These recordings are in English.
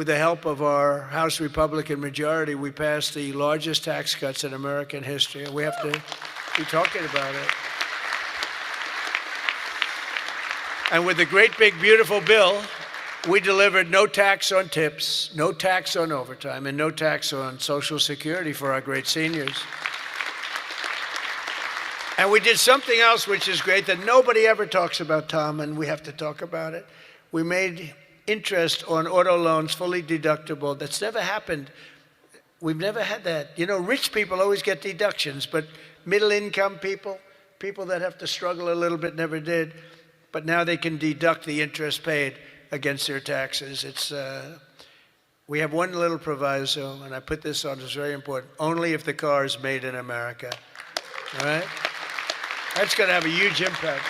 with the help of our House Republican majority, we passed the largest tax cuts in American history, and we have to be talking about it. And with the great, big, beautiful bill, we delivered no tax on tips, no tax on overtime, and no tax on Social Security for our great seniors. And we did something else which is great that nobody ever talks about, Tom, and we have to talk about it. We made interest on auto loans fully deductible. That's never happened. We've never had that. You know, rich people always get deductions, but middle-income people, people that have to struggle a little bit, never did. But now they can deduct the interest paid against their taxes. We have one little proviso, and I put this on, it's very important, only if the car is made in America, all right? That's going to have a huge impact.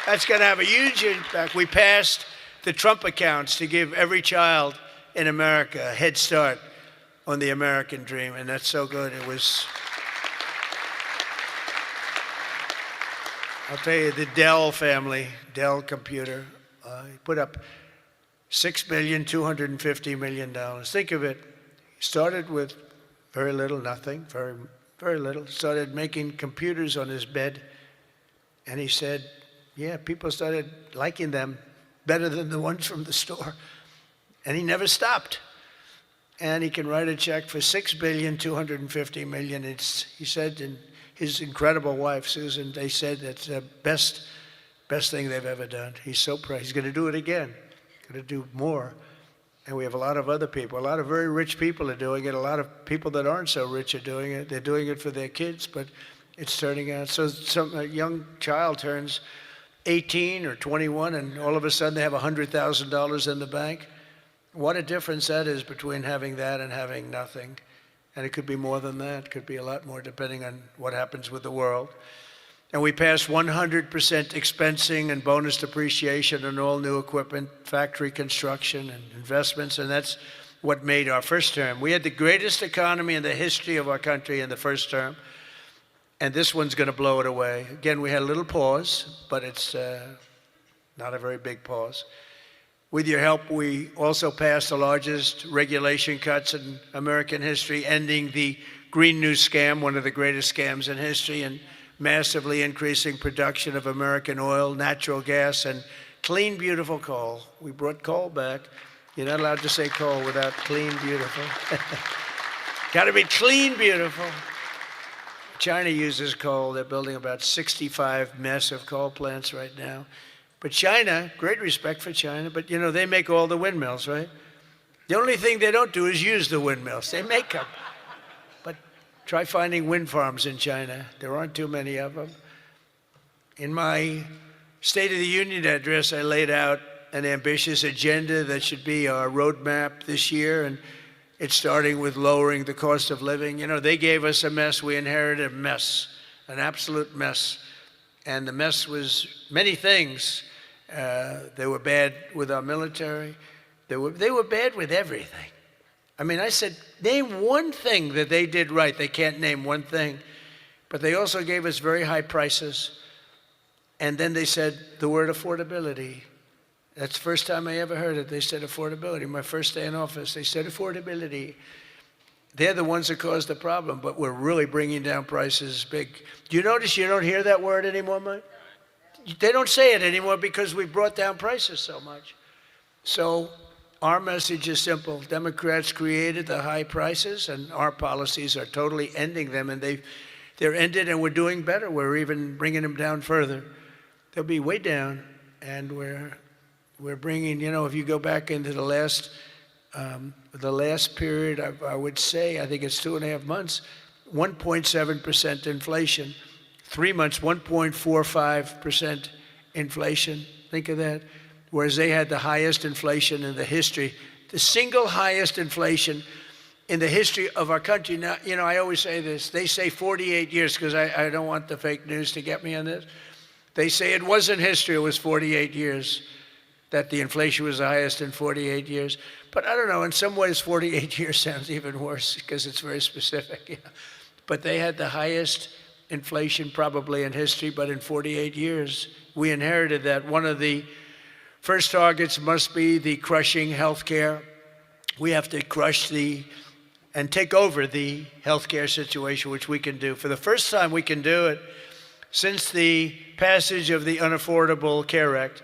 That's going to have a huge impact. We passed the Trump accounts to give every child in America a head start on the American dream, and that's so good. It was, I'll tell you, the Dell family, Dell computer, put up $6,250 million. Think of it. He started with very little, nothing, very little. Started making computers on his bed, and he said, yeah, people started liking them better than the ones from the store. And he never stopped. And he can write a check for $6,250 million. He said, and his incredible wife, Susan, they said that's the best thing they've ever done. He's so proud. He's going to do it again. Going to do more. And we have a lot of other people. A lot of very rich people are doing it. A lot of people that aren't so rich are doing it. They're doing it for their kids, but it's turning out. So a young child turns 18 or 21, and all of a sudden they have $100,000 in the bank. What a difference that is between having that and having nothing. And it could be more than that. It could be a lot more depending on what happens with the world. And we passed 100% expensing and bonus depreciation on all new equipment, factory construction and investments, and that's what made our first term. We had the greatest economy in the history of our country in the first term. And this one's going to blow it away. Again, we had a little pause, but it's not a very big pause. With your help, we also passed the largest regulation cuts in American history, ending the Green New Scam, one of the greatest scams in history, and massively increasing production of American oil, natural gas, and clean, beautiful coal. We brought coal back. You're not allowed to say coal without clean, beautiful. Got to be clean, beautiful. China uses coal. They're building about 65 massive coal plants right now. But China, great respect for China, but you know, they make all the windmills, right? The only thing they don't do is use the windmills. They make them. But try finding wind farms in China. There aren't too many of them. In my State of the Union address, I laid out an ambitious agenda that should be our roadmap this year, and it's starting with lowering the cost of living. You know, they gave us a mess. We inherited a mess, an absolute mess. And the mess was many things. They were bad with our military. They were bad with everything. I mean, I said, name one thing that they did right. They can't name one thing. But they also gave us very high prices. And then they said the word affordability. That's the first time I ever heard it. They said affordability. My first day in office, they said affordability. They're the ones that caused the problem, but we're really bringing down prices big. Do you notice you don't hear that word anymore, Mike? They don't say it anymore because we brought down prices so much. So our message is simple. Democrats created the high prices, and our policies are totally ending them, and they're ended, and we're doing better. We're even bringing them down further. They'll be way down, and we're bringing, you know, if you go back into the last period, I would say, I think it's 2.5 months, 1.7% inflation. 3 months, 1.45% inflation. Think of that. Whereas they had the highest inflation in the history, the single highest inflation in the history of our country. Now, you know, I always say this. They say 48 years, because I don't want the fake news to get me on this. They say it wasn't history, it was 48 years. That the inflation was the highest in 48 years. But I don't know, in some ways 48 years sounds even worse because it's very specific. You know? But they had the highest inflation probably in history, but in 48 years, we inherited that. One of the first targets must be the crushing health care We have to crush and take over the healthcare situation, which we can do. For the first time, we can do it since the passage of the Unaffordable Care Act.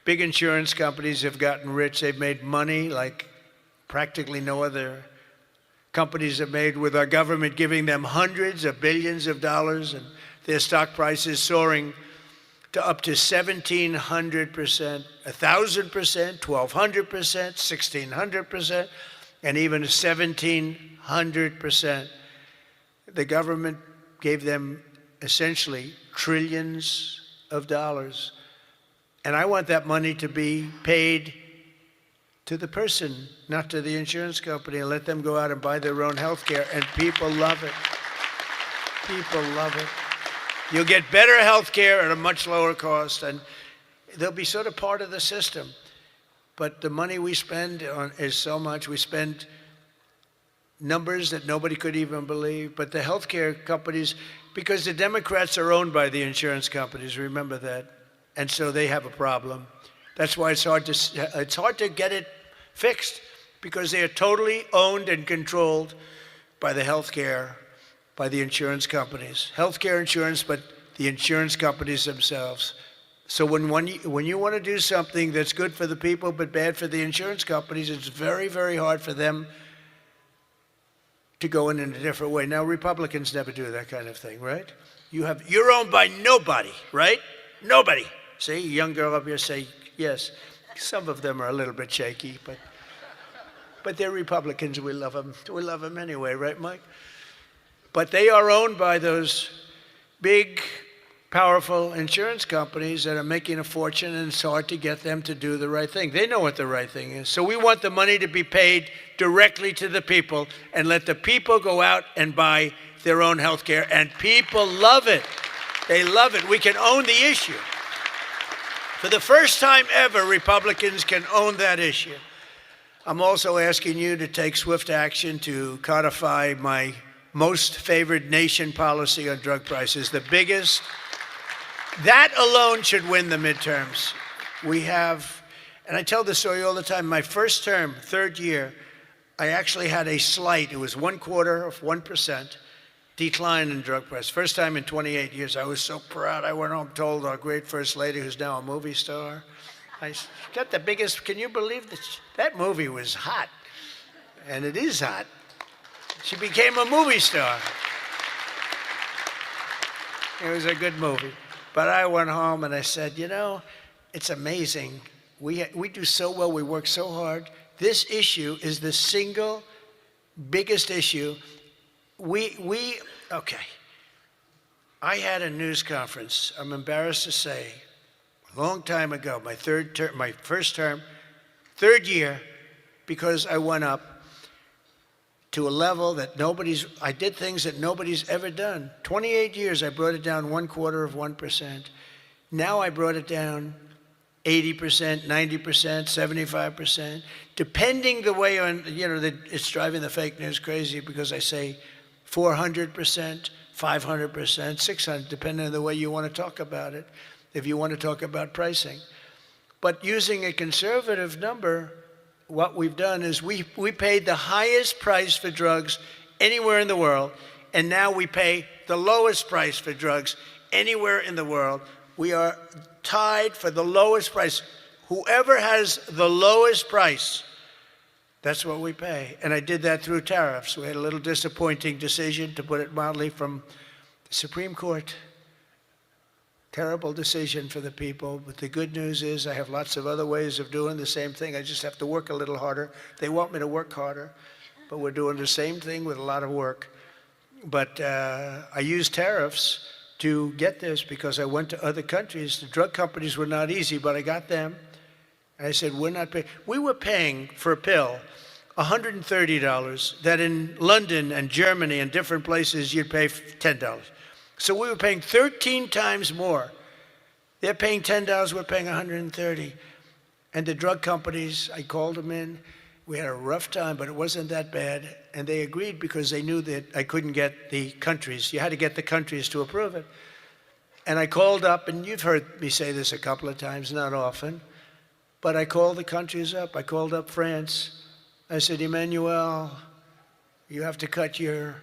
Big insurance companies have gotten rich. They've made money like practically no other companies have made, with our government giving them hundreds of billions of dollars, and their stock prices soaring to up to 1,700%, 1,000%, 1,200%, 1,600%, and even 1,700%. The government gave them essentially trillions of dollars. And I want that money to be paid to the person, not to the insurance company, and let them go out and buy their own health care. And people love it. People love it. You'll get better health care at a much lower cost, and they'll be sort of part of the system. But the money we spend is so much. We spend numbers that nobody could even believe. But the healthcare companies, because the Democrats are owned by the insurance companies, remember that, and so they have a problem. That's why it's hard to get it fixed, because they are totally owned and controlled by the insurance companies. Healthcare insurance, but the insurance companies themselves. So when you want to do something that's good for the people but bad for the insurance companies, it's very, very hard for them to go in a different way. Now, Republicans never do that kind of thing, right? You're owned by nobody, right? Nobody. See, a young girl up here say yes. Some of them are a little bit shaky, but they're Republicans. We love them. We love them anyway, right, Mike? But they are owned by those big, powerful insurance companies that are making a fortune, and it's hard to get them to do the right thing. They know what the right thing is. So we want the money to be paid directly to the people and let the people go out and buy their own health care. And people love it. They love it. We can own the issue. For the first time ever, Republicans can own that issue. I'm also asking you to take swift action to codify my most favored nation policy on drug prices, the biggest. That alone should win the midterms. We have, and I tell this story all the time, my first term, third year, I actually had a slight, it was 1/4% decline in drug price. First time in 28 years. I was so proud. I went home, told our great First Lady, who's now a movie star, I got the biggest, can you believe this? That movie was hot, and it is hot. She became a movie star. It was a good movie. But I went home and I said, you know, it's amazing. We do so well, we work so hard. This issue is the single biggest issue. Okay. I had a news conference, I'm embarrassed to say, a long time ago, my first term, third year, because I went up to a level that I did things that nobody's ever done. 28 years, I brought it down 1/4%. Now I brought it down 80%, 90%, 75%, depending the way it's driving the fake news crazy, because I say 400%, 500%, 600%, depending on the way you want to talk about it, if you want to talk about pricing. But using a conservative number, what we've done is we paid the highest price for drugs anywhere in the world, and now we pay the lowest price for drugs anywhere in the world. We are tied for the lowest price. Whoever has the lowest price, that's what we pay. And I did that through tariffs. We had a little disappointing decision, to put it mildly, from the Supreme Court. Terrible decision for the people, but the good news is I have lots of other ways of doing the same thing. I just have to work a little harder. They want me to work harder, but we're doing the same thing with a lot of work. But I used tariffs to get this, because I went to other countries. The drug companies were not easy, but I got them. And I said, we're not paying. We were paying for a pill $130 that in London and Germany and different places you'd pay $10. So we were paying 13 times more. They're paying $10, we're paying $130. And the drug companies, I called them in. We had a rough time, but it wasn't that bad. And they agreed, because they knew that I couldn't get the countries. You had to get the countries to approve it. And I called up, and you've heard me say this a couple of times, not often, but I called the countries up. I called up France. I said, Emmanuel, you have to cut your